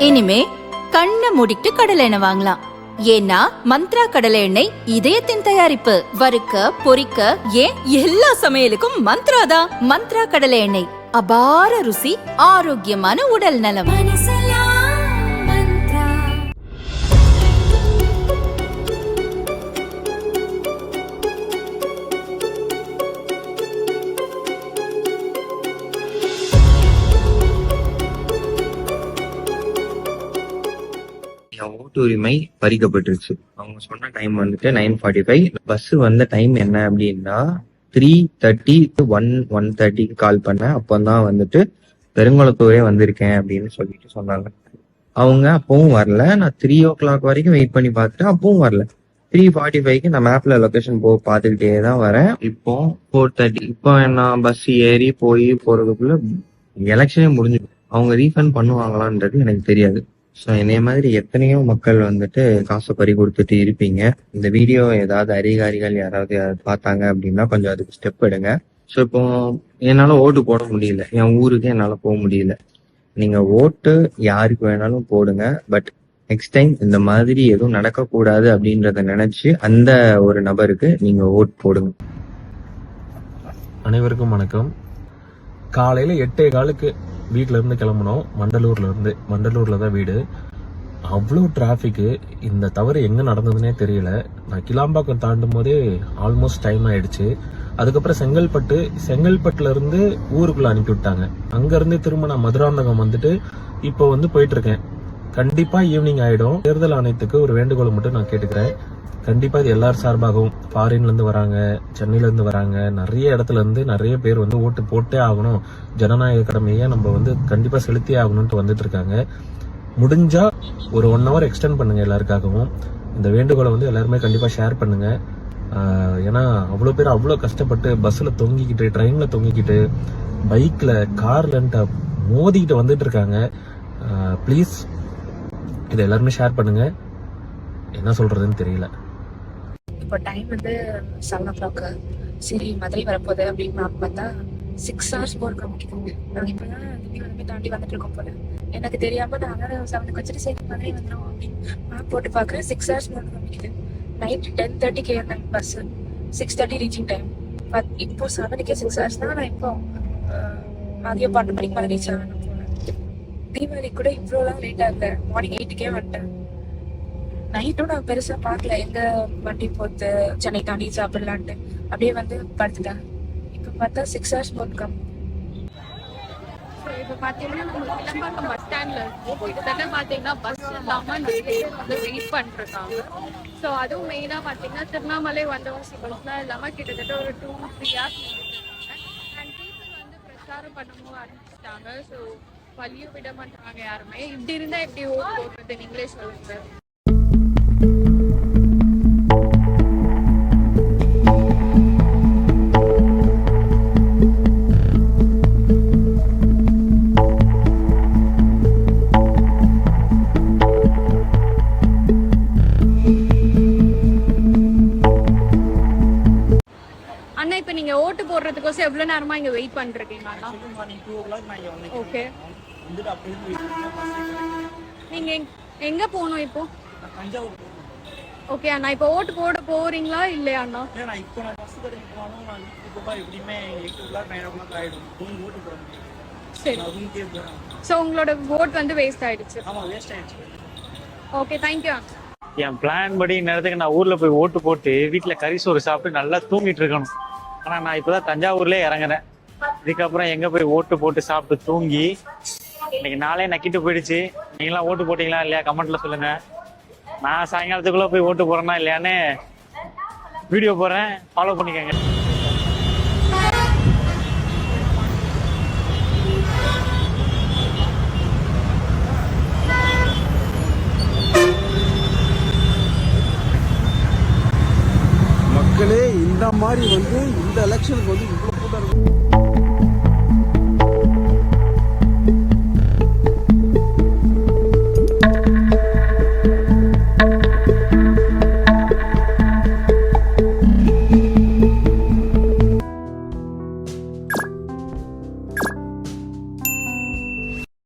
இனிமே கண்ணை மூடிட்டு கடலை எண்ணெய் வாங்கலாம். ஏன்னா மந்த்ரா கடலை எண்ணெய் இதயத்தின் தயாரிப்பு. வறுக்க பொரிக்க ஏன் எல்லா சமையலுக்கும் மந்த்ரா தான். மந்த்ரா கடலை எண்ணெய், அபார ருசி, ஆரோக்கியமான உடல் நலம். ஓட்டு உரிமை பறிக்கப்பட்டுருச்சு. அவங்க சொன்ன டைம் வந்துட்டு 9:45. பஸ் வந்த டைம் என்ன அப்படின்னா 3:30 1:30 கால் பண்ணேன். அப்பந்தான் வந்துட்டு பெருங்குளத்தூரே வந்திருக்கேன் அப்படின்னு சொல்லிட்டு சொன்னாங்க. அவங்க அப்பவும் வரல. நான் 3 o'clock வரைக்கும் வெயிட் பண்ணி பார்த்துட்டு அப்பவும் வரல. 3:45 நான் மேப்ல லொகேஷன் பார்த்துக்கிட்டே தான் வரேன். இப்போ 4:30. இப்போ நான் பஸ் ஏறி போறதுக்குள்ள எலெக்ஷனே முடிஞ்சு. அவங்க ரீஃபண்ட் பண்ணுவாங்களான்றது எனக்கு தெரியாது. ஸோ இதே மாதிரி எத்தனையோ மக்கள் வந்துட்டு காசை பறி கொடுத்துட்டு இருப்பீங்க. இந்த வீடியோ ஏதாவது அதிகாரிகள் யாராவது பார்த்தாங்க அப்படின்னா கொஞ்சம் அதுக்கு ஸ்டெப் எடுங்க. ஸோ இப்போ என்னால் ஓட்டு போட முடியல, என் ஊருக்கு என்னால் போக முடியல. நீங்க ஓட்டு யாருக்கு வேணாலும் போடுங்க, பட் நெக்ஸ்ட் டைம் இந்த மாதிரி எதுவும் நடக்கக்கூடாது அப்படின்றத நினைச்சு அந்த ஒரு நபருக்கு நீங்க ஓட் போடுங்க. அனைவருக்கும் வணக்கம். காலையில 8:15 வீட்டுல இருந்து கிளம்பணும். மண்டலூர்ல தான் வீடு. அவ்வளோ டிராஃபிக்கு. இந்த தவறு எங்க நடந்ததுன்னே தெரியல. நான் கிளாம்பாக்கம் தாண்டும் போதே ஆல்மோஸ்ட் டைம் ஆயிடுச்சு. அதுக்கப்புறம் செங்கல்பட்டுல இருந்து ஊருக்குள்ள அனுப்பி விட்டாங்க. அங்க இருந்து திரும்ப நான் மதுராந்தகம் வந்துட்டு இப்போ போயிட்டு இருக்கேன். கண்டிப்பா ஈவினிங் ஆயிடும். தேர்தல் ஆணையத்துக்கு ஒரு வேண்டுகோளை மட்டும் நான் கேட்டுக்கிறேன். கண்டிப்பா இது எல்லார் சார்பாகவும், ஃபாரின்ல இருந்து வராங்க, சென்னையில இருந்து வராங்க, நிறைய இடத்துல இருந்து நிறைய பேர் ஓட்டு போட்டே ஆகணும், ஜனநாயக கடமையை நம்ம கண்டிப்பா செலுத்தியே ஆகணும்ட்டு வந்துட்டு இருக்காங்க. முடிஞ்சா ஒரு 1 hour எக்ஸ்டெண்ட் பண்ணுங்க எல்லாருக்காகவும். இந்த வேண்டுகோளை எல்லாருமே கண்டிப்பா ஷேர் பண்ணுங்க. ஏன்னா அவ்வளோ பேர் அவ்வளோ கஷ்டப்பட்டு பஸ்ல தொங்கிக்கிட்டு, ட்ரெயின்ல தொங்கிக்கிட்டு, பைக்ல, கார்லன்ட்டு மோதிக்கிட்டு வந்துட்டு இருக்காங்க. ப்ளீஸ் இதை எல்லாருமே ஷேர் பண்ணுங்க. என்ன சொல்றதுன்னு தெரியல. இப்போ டைம் 7 o'clock. சரி, மதுரை வரப்போகுது அப்படின்னு நான் பார்த்தா 6 hours போர் காமிக்குதுங்க. நாங்கள் இப்போ தான் திண்டிவனமே தாண்டி வந்துட்டு இருக்கோம் போல. எனக்கு தெரியாம நாங்கள் 7க்கு வச்சுட்டு சரி மதுரை வந்துடும் அப்படின்னு மேப் போட்டு பார்க்குறேன். 6 hours போர் காமிக்குது. நைட் 10:30 ஏறினேன் பஸ். 6:30 reaching time. இப்போ 7க்கே 6 hours தான். நான் இப்போ மதியம் 12 மணிக்கு மேலே ரீச் ஆகணும் போல. தீபாவளி கூட இவ்வளோலாம் லேட் ஆகல. மார்னிங் 8க்கே வந்துட்டேன். நைட்டும் நான் பெருசா பார்க்கல, எங்க வண்டி போத்து சென்னை தாண்டி சாப்பிடலான்ட்டு அப்படியே படுத்துட்டேன். இப்ப பார்த்தா 6 hours போட்டுக்காம. இப்போ பார்த்தீங்கன்னா நம்ம கிளம்பாக்கம் பஸ் ஸ்டாண்ட்ல இருக்கோம். கிட்டத்தட்ட பார்த்தீங்கன்னா பஸ் இல்லாம நிறைய பேர் வெயிட் பண்ணிருக்காங்க. ஸோ அதுவும் மெயினா பார்த்தீங்கன்னா திருவண்ணாமலை வந்தவசி பஸ்லாம் இல்லாம கிட்டத்தட்ட ஒரு 2-3 hours அண்ட் பீப்புள் பிரச்சாரம் பண்ணவும் ஆரம்பிச்சிட்டாங்க. ஸோ வழியும் விட மாட்டாங்க யாருமே. இப்படி இருந்தா எப்படி ஓட்டு போடுறது, நீங்களே சொல்லுங்க. அண்ணா, இப்ப நீங்க ஓட்டு போடுறதுக்கோசம் எவ்வளவு நேரமா இங்க வெயிட் பண்ணிருக்கீங்க? ஓகே, நீங்க எங்க போகணும் இப்போ? ஓகே அண்ணா, இப்போ ஓட்டு போட போறீங்களா இல்லையா அண்ணா? சரி, ஸோ உங்களோட ஓட் வேஸ்ட் ஆயிடுச்சு. Okay, thank you. என் பிளான் படி நேரத்துக்கு நான் ஊர்ல போய் ஓட்டு போட்டு வீட்டுல கறி சோறு சாப்பிட்டு நல்லா தூங்கிட்டு இருக்கணும். ஆனா நான் இப்பதான் தஞ்சாவூர்லயே இறங்குறேன். இதுக்கப்புறம் எங்க போய் ஓட்டு போட்டு சாப்பிட்டு தூங்கி இன்னைக்கு நாளே நக்கிட்டு போயிடுச்சு. நீங்களாம் ஓட்டு போட்டீங்களா இல்லையா கமெண்ட்ல சொல்லுங்க. நான் சாயங்காலத்துக்குள்ள போய் ஓட்டு போறேன்னா இல்லையான்னு வீடியோ போடுறேன், ஃபாலோ பண்ணிக்கோங்க. மக்களே, இந்த மாதிரி இந்த எலெக்ஷனுக்கு